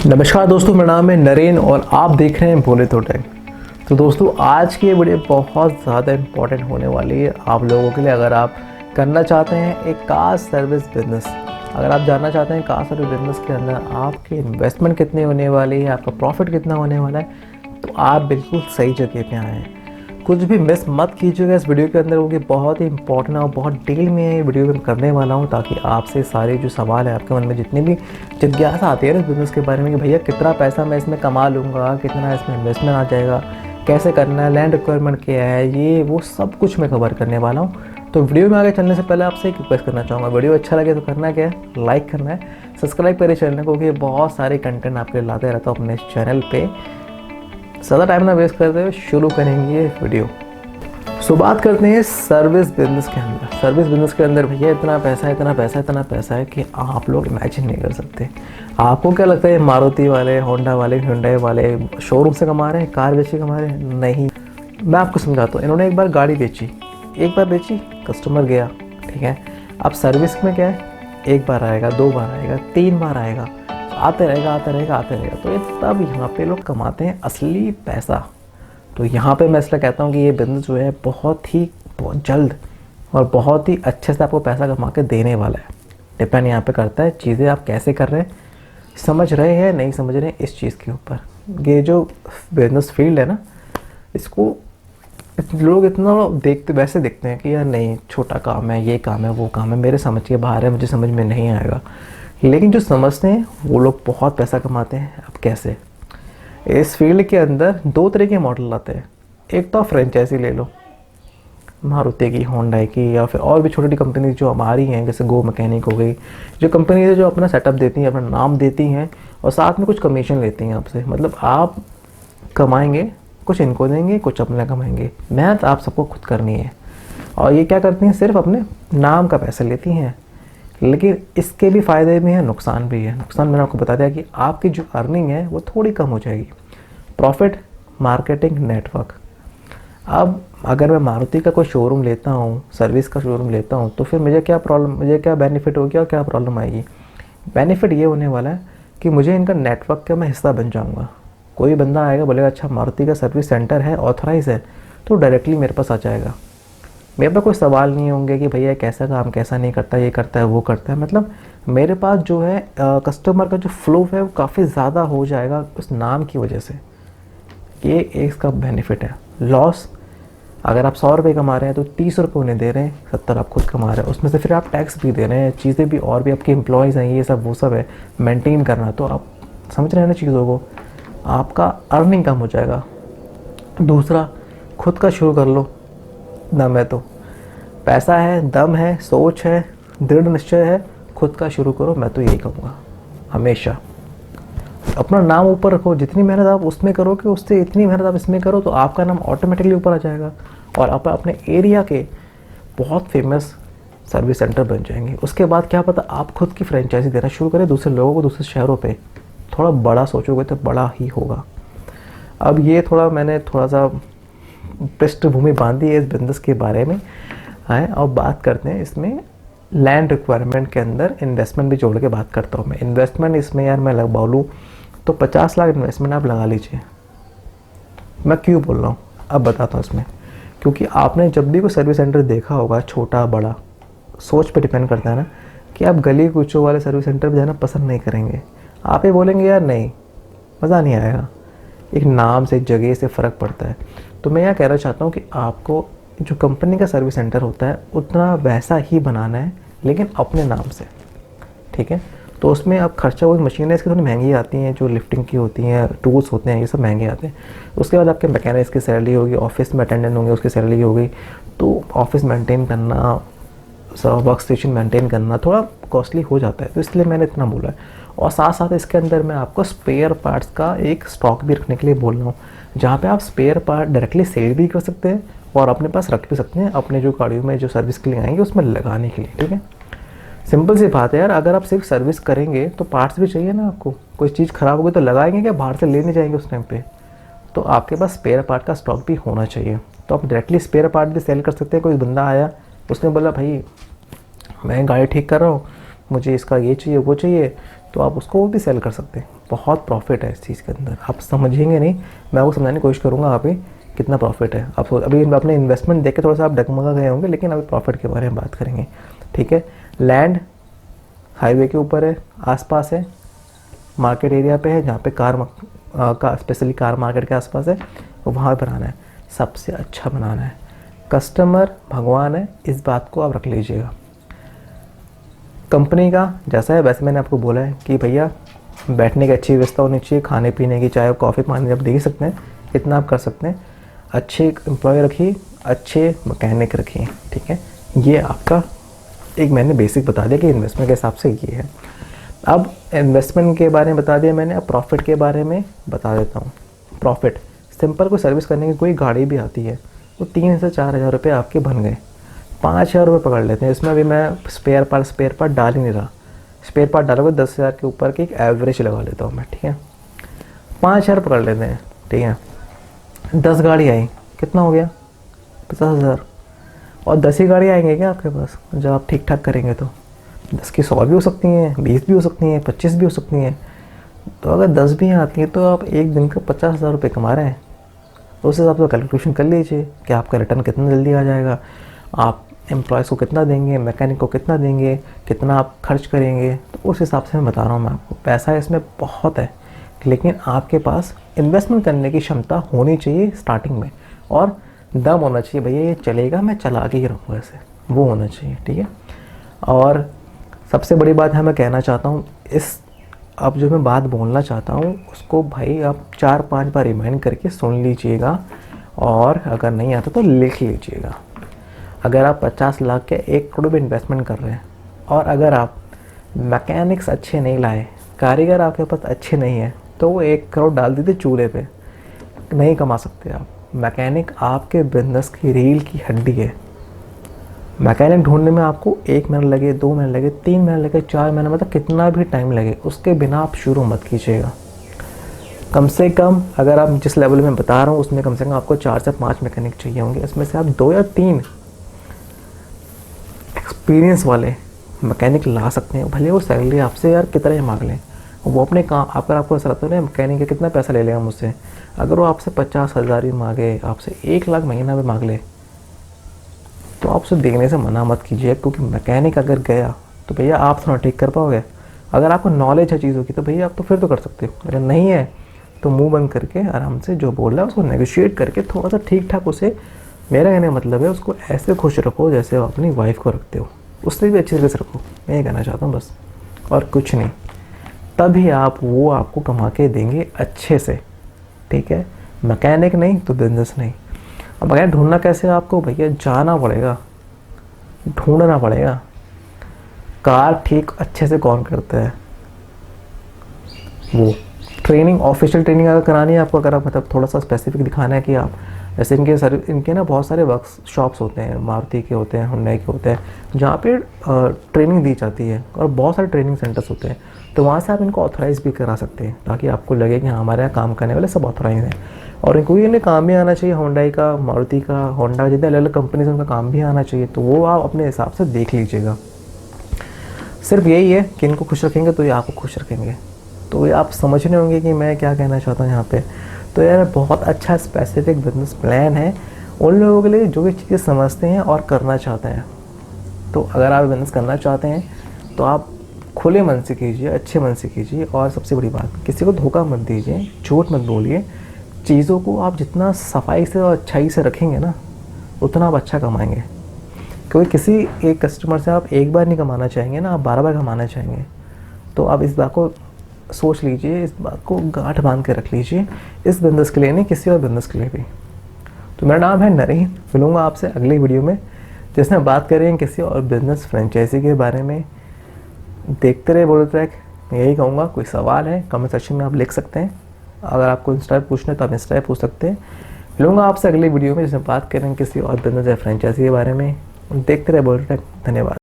नमस्कार दोस्तों, मेरा नाम है नरेन और आप देख रहे हैं बोले तो टेक। तो दोस्तों, आज की ये वीडियो बहुत ज़्यादा इम्पोर्टेंट होने वाली है आप लोगों के लिए। अगर आप करना चाहते हैं एक कार सर्विस बिजनेस, अगर आप जानना चाहते हैं कार सर्विस बिजनेस के अंदर आपकी इन्वेस्टमेंट कितनी होने वाली है, आपका प्रॉफिट कितना होने वाला है, तो आप बिल्कुल सही जगह पे आए हैं। कुछ भी मिस मत कीजिएगा इस वीडियो के अंदर, क्योंकि बहुत ही इंपॉर्टेंट और बहुत डिटेल में ये वीडियो में करने वाला हूँ, ताकि आपसे सारे जो सवाल है आपके मन में जितनी भी जिज्ञासा आती है ना इस बिज़नेस के बारे में कि भैया कितना पैसा मैं इसमें कमा लूँगा, कितना इसमें इन्वेस्टमेंट आ जाएगा, कैसे करना है, लैंड रिक्वायरमेंट क्या है, ये वो सब कुछ मैं कवर करने वाला हूँ। तो वीडियो में आगे चलने से पहले आपसे एक रिक्वेस्ट करना चाहूँगा, वीडियो अच्छा लगे तो करना क्या है, लाइक करना है, सब्सक्राइब करें चैनल को, क्योंकि बहुत सारे कंटेंट आपके लिए लाते रहता हूँ अपने चैनल पे। ज़्यादा टाइम ना वेस्ट करते हुए शुरू करेंगे ये वीडियो। सो बात करते हैं सर्विस बिजनेस के अंदर। सर्विस बिजनेस के अंदर भैया इतना पैसा है कि आप लोग इमेजिन नहीं कर सकते। आपको क्या लगता है मारुति वाले, होंडा वाले, हुंडई वाले शोरूम से कमा रहे हैं, कार बेची कमा रहे हैं? नहीं, मैं आपको समझाता हूँ। इन्होंने एक बार गाड़ी बेची, कस्टमर गया, ठीक है। अब सर्विस में क्या है, एक बार आएगा, दो बार आएगा, तीन बार आएगा, आते रहेगा। तो ये तब यहाँ पे लोग कमाते हैं असली पैसा। तो यहाँ पे मैं इसलिए कहता हूँ कि ये बिज़नेस जो है बहुत जल्द और बहुत ही अच्छे से आपको पैसा कमा के देने वाला है। डिपेंड यहाँ पे करता है चीज़ें आप कैसे कर रहे हैं, समझ रहे हैं नहीं समझ रहे हैं, इस चीज़ के ऊपर। ये जो बिज़नेस फील्ड है ना, इसको लोग इतना वैसे देखते हैं कि यार नहीं, छोटा काम है, ये काम है, वो काम है, मेरे समझ के बाहर है, मुझे समझ में नहीं आएगा। लेकिन जो समझते हैं वो लोग बहुत पैसा कमाते हैं। अब कैसे? इस फील्ड के अंदर दो तरह के मॉडल आते हैं। एक तो फ्रेंचाइजी ले लो, मारुति की, होंडा की, या फिर और भी छोटी छोटी कंपनी जो हमारी हैं, जैसे गो मैकेनिक हो गई, जो कंपनी है जो अपना सेटअप देती हैं, अपना नाम देती हैं और साथ में कुछ कमीशन लेती हैं आपसे। मतलब आप कमाएंगे, कुछ इनको देंगे, कुछ अपना कमाएंगे, मेहनत आप सबको खुद करनी है। और ये क्या करती हैं, सिर्फ अपने नाम का पैसा लेती हैं। लेकिन इसके भी फ़ायदे भी हैं, नुकसान भी है। नुकसान मैंने आपको बता दिया कि आपकी जो अर्निंग है वो थोड़ी कम हो जाएगी। Profit, marketing, network. अब अगर मैं मारुति का कोई शोरूम लेता हूँ, सर्विस का शोरूम लेता हूँ, तो फिर मुझे क्या बेनिफिट होगी और क्या प्रॉब्लम आएगी? बेनिफिट ये होने वाला है कि मुझे इनका नेटवर्क का मैं हिस्सा बन जाऊँगा। कोई बंदा आएगा, बोलेगा अच्छा मारुति का सर्विस सेंटर है, ऑथराइज है, तो डायरेक्टली मेरे पास आ जाएगा। मेरे पास कोई सवाल नहीं होंगे कि भैया कैसा काम कैसा नहीं करता, ये करता है, वो करता है। मतलब मेरे पास जो है कस्टमर का जो फ्लो है वो काफ़ी ज़्यादा हो जाएगा उस नाम की वजह से। ये इसका बेनिफिट है। लॉस, अगर आप 100 रुपये कमा रहे हैं तो 30 रुपये उन्हें दे रहे हैं, 70 आप खुद कमा रहे हैं। उसमें से फिर आप टैक्स भी दे रहे हैं, चीज़ें भी और भी, आपके एम्प्लॉयज़ हैं, ये सब वो सब है, मेंटेन करना। तो आप समझ रहे हैं ना चीज़ों को, आपका अर्निंग कम हो जाएगा। दूसरा, खुद का शुरू कर लो। दम है तो, पैसा है, दम है, सोच है, दृढ़ निश्चय है, खुद का शुरू करो। मैं तो यही कहूँगा हमेशा, अपना नाम ऊपर रखो। जितनी मेहनत आप उसमें करोगे, उससे इतनी मेहनत आप इसमें करो, तो आपका नाम ऑटोमेटिकली ऊपर आ जाएगा और आप अपने एरिया के बहुत फेमस सर्विस सेंटर बन जाएंगे। उसके बाद क्या पता आप खुद की फ्रेंचाइजी देना शुरू करें दूसरे लोगों को, दूसरे शहरों पे। थोड़ा बड़ा सोचोगे तो बड़ा ही होगा। अब ये मैंने थोड़ा सा पृष्ठभूमि बांधी है इस बिज़नेस के बारे में है। और बात करते हैं इसमें लैंड रिक्वायरमेंट के अंदर इन्वेस्टमेंट भी जोड़ के बात करता हूँ मैं। इन्वेस्टमेंट इसमें यार मैं बोलूँ तो 50 लाख इन्वेस्टमेंट आप लगा लीजिए। मैं क्यों बोल रहा हूँ अब बताता हूँ इसमें। क्योंकि आपने जब भी कोई सर्विस सेंटर देखा होगा, छोटा बड़ा, सोच पे डिपेंड करता है ना, कि आप गली कुचों वाले सर्विस सेंटर पर जाना पसंद नहीं करेंगे। आप ये बोलेंगे यार नहीं, मज़ा नहीं आएगा। एक नाम से, एक जगह से फ़र्क पड़ता है। तो मैं यह कहना चाहता हूँ कि आपको जो कंपनी का सर्विस सेंटर होता है उतना वैसा ही बनाना है, लेकिन अपने नाम से, ठीक है। तो उसमें अब खर्चा, वो मशीनें इसकी थोड़ी महंगी आती हैं, जो लिफ्टिंग की होती हैं, टूल्स होते हैं, ये सब महंगे आते हैं। उसके बाद आपके मैकेनिक्स की सैलरी होगी, ऑफिस में अटेंडेंट होंगे उसकी सैलरी होगी। तो ऑफिस मेंटेन करना, वर्क स्टेशन मेंटेन करना थोड़ा कॉस्टली हो जाता है। तो इसलिए मैंने इतना बोला है। और साथ साथ इसके अंदर मैं आपको स्पेयर पार्ट्स का एक स्टॉक भी रखने के लिए बोल रहा हूँ, जहाँ पे आप स्पेयर पार्ट डायरेक्टली सेल भी कर सकते हैं और अपने पास रख भी सकते हैं, अपने जो गाड़ियों में जो सर्विस के लिए आएंगे उसमें लगाने के लिए, ठीक है। सिंपल सी बात है यार, अगर आप सिर्फ सर्विस करेंगे तो पार्ट्स भी चाहिए ना आपको। कोई चीज़ ख़राब हो गई तो लगाएंगे क्या, बाहर से लेने जाएंगे उस टाइम पे? तो आपके पास स्पेयर पार्ट का स्टॉक भी होना चाहिए। तो आप डायरेक्टली स्पेयर पार्ट भी सेल कर सकते हैं। कोई बंदा आया, उसने बोला भाई मैं गाड़ी ठीक कर रहा हूँ, मुझे इसका ये चाहिए वो चाहिए, तो आप उसको भी सेल कर सकते हैं। बहुत प्रॉफिट है इस चीज़ के अंदर, आप समझेंगे नहीं, मैं आपको समझाने की कोशिश करूँगा आप ही कितना प्रॉफिट है। आप अभी अपने इन्वेस्टमेंट देख के थोड़ा सा आप डगमगा गए होंगे, लेकिन अभी प्रॉफिट के बारे में बात करेंगे, ठीक है। लैंड हाईवे के ऊपर है, आसपास है, मार्केट एरिया पे है, जहाँ पे का स्पेशली कार मार्केट के आसपास है, तो वहाँ पर बनाना है, सबसे अच्छा बनाना है। कस्टमर भगवान है, इस बात को आप रख लीजिएगा। कंपनी का जैसा है वैसे मैंने आपको बोला है कि भैया बैठने की अच्छी व्यवस्था होनी चाहिए, खाने पीने की, चाय कॉफ़ी पानी आप दे ही सकते हैं, इतना आप कर सकते हैं। अच्छे एम्प्लॉय रखिए, अच्छे मैकेनिक रखिए, ठीक है। ये आपका एक मैंने बेसिक बता दिया कि इन्वेस्टमेंट के हिसाब से ये है। अब इन्वेस्टमेंट के बारे में बता दिया मैंने, अब प्रॉफिट के बारे में बता देता हूँ। प्रॉफिट सिंपल, कोई सर्विस करने की कोई गाड़ी भी आती है, वो 3 से 4 हज़ार रुपये आपके बन गए, 5 हज़ार रुपये पकड़ लेते हैं। इसमें अभी मैं स्पेयर पार्ट डाल ही नहीं रहा, स्पेयर पार्ट डालोगे 10 हज़ार के ऊपर की एक एवरेज लगा लेता हूँ मैं, ठीक है। 5 हज़ार पकड़ लेते हैं, ठीक है। 10 गाड़ी आई, कितना हो गया? 50 हज़ार। और 10 ही गाड़ी आएंगे क्या आपके पास जब आप ठीक ठाक करेंगे? तो 10 की 100 भी हो सकती हैं, 20 भी हो सकती हैं, 25 भी हो सकती हैं। तो अगर 10 भी आती हैं तो आप एक दिन का 50 हज़ार रुपये कमा रहे हैं। तो उस हिसाब से कैलकुलेशन कर लीजिए कि आपका रिटर्न कितना जल्दी आ जाएगा, आप एम्प्लॉयज़ को कितना देंगे, मैकेनिक को कितना देंगे, कितना आप खर्च करेंगे। तो उस हिसाब से मैं बता रहा हूँ मैं आपको। पैसा इसमें बहुत है, लेकिन आपके पास इन्वेस्टमेंट करने की क्षमता होनी चाहिए स्टार्टिंग में, और दम होना चाहिए, भैया ये चलेगा, मैं चला के ही रहूँगा ऐसे, वो होना चाहिए, ठीक है। और सबसे बड़ी बात है, मैं कहना चाहता हूँ इस अब जो मैं बात बोलना चाहता हूँ उसको भाई आप 4-5 बार रिमाइंड करके सुन लीजिएगा, और अगर नहीं आता तो लिख लीजिएगा। अगर आप 50 लाख के 1 करोड़ भी इन्वेस्टमेंट कर रहे हैं, और अगर आप मैकेनिक्स अच्छे नहीं लाए, कारीगर आपके पास अच्छे नहीं है, तो वो 1 करोड़ डाल दीजिए चूल्हे पे, नहीं कमा सकते आप। मैकेनिक आपके बिजनेस की रील की हड्डी है। मैकेनिक ढूंढने में आपको 1 महीना लगे, 2 महीने लगे, 3 महीने लगे, 4 महीने, मतलब कितना भी टाइम लगे, उसके बिना आप शुरू मत कीजिएगा। कम से कम अगर आप जिस लेवल में बता रहा हूँ उसमें कम से कम आपको 4 से 5 मैकेनिक चाहिए होंगे। इसमें से आप 2 या 3 एक्सपीरियंस वाले मैकेनिक ला सकते हैं, भले वो सैलरी आपसे यार कितना ही मांग लें। वो अपने काम अगर आपको ऐसा लगता है ना मैकेनिक का कितना पैसा ले लेगा मुझसे, अगर वो आपसे 50 हज़ार ही मांगे, आपसे 1 लाख महीना में मांग ले, तो आप उसे देखने से मना मत कीजिए। क्योंकि मैकेनिक अगर गया तो भैया आप थोड़ा ठीक कर पाओगे। अगर आपको नॉलेज है चीज़ों की तो भैया आप तो फिर तो कर सकते हो, अगर नहीं है तो मुंह बंद करके आराम से जो बोल रहा है उसको नेगोशिएट करके थोड़ा सा ठीक ठाक उसे, मेरा कहने का मतलब है उसको ऐसे खुश रखो जैसे आप अपनी वाइफ को रखते हो, उससे भी अच्छी तरीके से रखो, मैं ये कहना चाहता हूँ बस, और कुछ नहीं। तभी वो आपको कमा के देंगे अच्छे से, ठीक है। मैकेनिक नहीं तो बिजनेस नहीं। अब मैकेनिक ढूंढना कैसे है आपको? भैया जाना पड़ेगा, ढूंढना पड़ेगा। कार ठीक अच्छे से कौन करता है? वो ट्रेनिंग, ऑफिशियल ट्रेनिंग अगर करानी है आपको, अगर आप मतलब थोड़ा सा स्पेसिफिक दिखाना है कि आप जैसे इनके ना बहुत सारे वर्कशॉप्स होते हैं, मारुति के होते हैं, हुंडई के होते हैं, जहाँ पे ट्रेनिंग दी जाती है, और बहुत सारे ट्रेनिंग सेंटर्स होते हैं। तो वहाँ से आप इनको ऑथराइज़ भी करा सकते हैं, ताकि आपको लगे कि हाँ हमारे यहाँ काम करने वाले सब ऑथराइज हैं, और इनको ये काम भी आना चाहिए। हुंडई का, मारुति का, होंडा, जितने अलग अलग कंपनीज उनका काम भी आना चाहिए। तो वो आप अपने हिसाब से देख लीजिएगा। सिर्फ यही है कि इनको खुश रखेंगे तो ये आपको खुश रखेंगे। तो ये आप समझ रहे होंगे कि मैं क्या कहना चाहता हूँ यहाँ पे। तो यार बहुत अच्छा स्पेसिफिक बिजनेस प्लान है उन लोगों के लिए जो भी चीज़ें समझते हैं और करना चाहते हैं। तो अगर आप बिजनेस करना चाहते हैं तो आप खुले मन से कीजिए, अच्छे मन से कीजिए, और सबसे बड़ी बात, किसी को धोखा मत दीजिए, झूठ मत बोलिए। चीज़ों को आप जितना सफाई से और अच्छाई से रखेंगे ना, उतना आप अच्छा कमाएंगे। क्योंकि किसी एक कस्टमर से आप एक बार नहीं कमाना चाहेंगे ना, आप 12 बार कमाना चाहेंगे। तो आप इस बात को सोच लीजिए, इस बात को गांठ बांध के रख लीजिए, इस बिजनेस के लिए नहीं, किसी और बिजनेस के लिए भी। तो मेरा नाम है नरेन, मिलूँगा आपसे अगली वीडियो में जिसमें बात करेंगे किसी और बिजनेस फ्रेंचाइजी के बारे में। देखते रहे बोलो ट्रैक। मैं यही कहूँगा, कोई सवाल है कमेंट सेक्शन में आप लिख सकते हैं। अगर आपको इंस्टा पे पूछना है तो आप इंस्टा पे पूछ सकते हैं। मिलूँगा आपसे अगली वीडियो में जिसमें बात करेंगे किसी और बिजनेस या फ्रेंचाइजी के बारे में। देखते रहे बोलो ट्रैक। धन्यवाद।